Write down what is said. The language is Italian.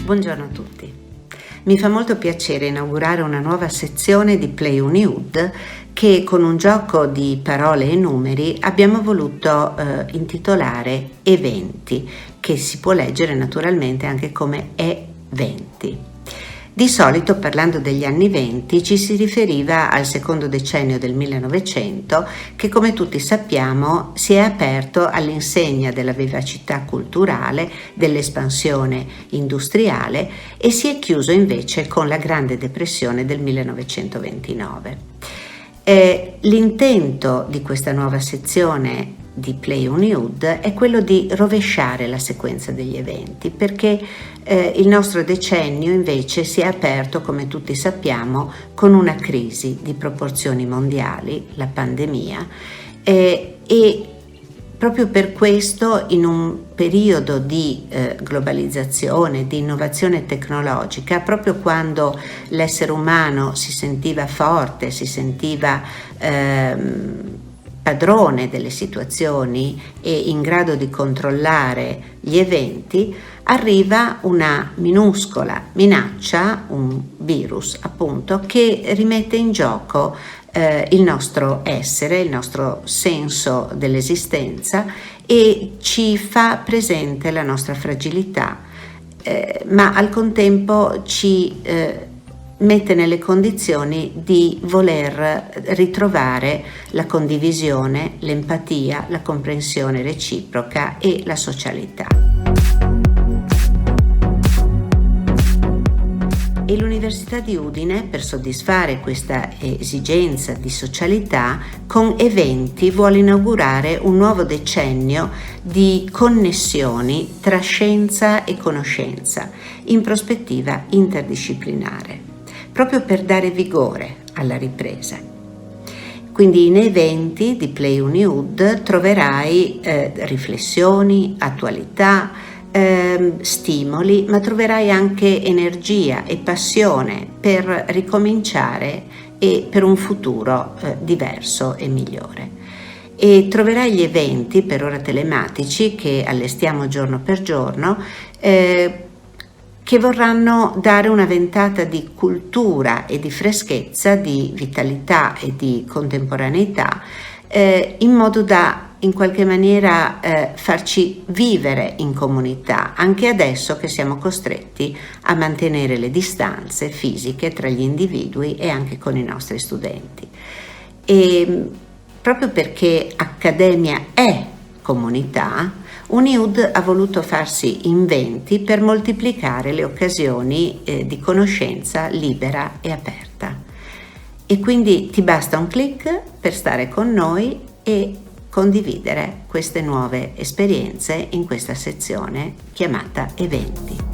Buongiorno a tutti. Mi fa molto piacere inaugurare una nuova sezione di Play Unihood che con un gioco di parole e numeri abbiamo voluto intitolare Eventi, che si può leggere naturalmente anche come E20. Di solito, parlando degli anni '20, ci si riferiva al secondo decennio del 1900 che, come tutti sappiamo, si è aperto all'insegna della vivacità culturale, dell'espansione industriale e si è chiuso invece con la Grande Depressione del 1929. L'intento di questa nuova sezione di Play Unihood è quello di rovesciare la sequenza degli eventi, perché il nostro decennio invece si è aperto, come tutti sappiamo, con una crisi di proporzioni mondiali, la pandemia, e proprio per questo, in un periodo di globalizzazione, di innovazione tecnologica, proprio quando l'essere umano si sentiva forte, si sentiva padrone delle situazioni e in grado di controllare gli eventi, arriva una minuscola minaccia, un virus appunto, che rimette in gioco il nostro essere, il nostro senso dell'esistenza e ci fa presente la nostra fragilità, ma al contempo ci mette nelle condizioni di voler ritrovare la condivisione, l'empatia, la comprensione reciproca e la socialità. E l'Università di Udine, per soddisfare questa esigenza di socialità, con Eventi vuole inaugurare un nuovo decennio di connessioni tra scienza e conoscenza in prospettiva interdisciplinare, proprio per dare vigore alla ripresa. Quindi in Eventi di Play Unihood troverai riflessioni, attualità, stimoli, ma troverai anche energia e passione per ricominciare e per un futuro diverso e migliore. E troverai gli eventi, per ora telematici, che allestiamo giorno per giorno, che vorranno dare una ventata di cultura e di freschezza, di vitalità e di contemporaneità, in modo da in qualche maniera farci vivere in comunità, anche adesso che siamo costretti a mantenere le distanze fisiche tra gli individui e anche con i nostri studenti. E proprio perché accademia è comunità, Unihood ha voluto farsi inventi per moltiplicare le occasioni di conoscenza libera e aperta. E quindi ti basta un click per stare con noi e condividere queste nuove esperienze in questa sezione chiamata Eventi.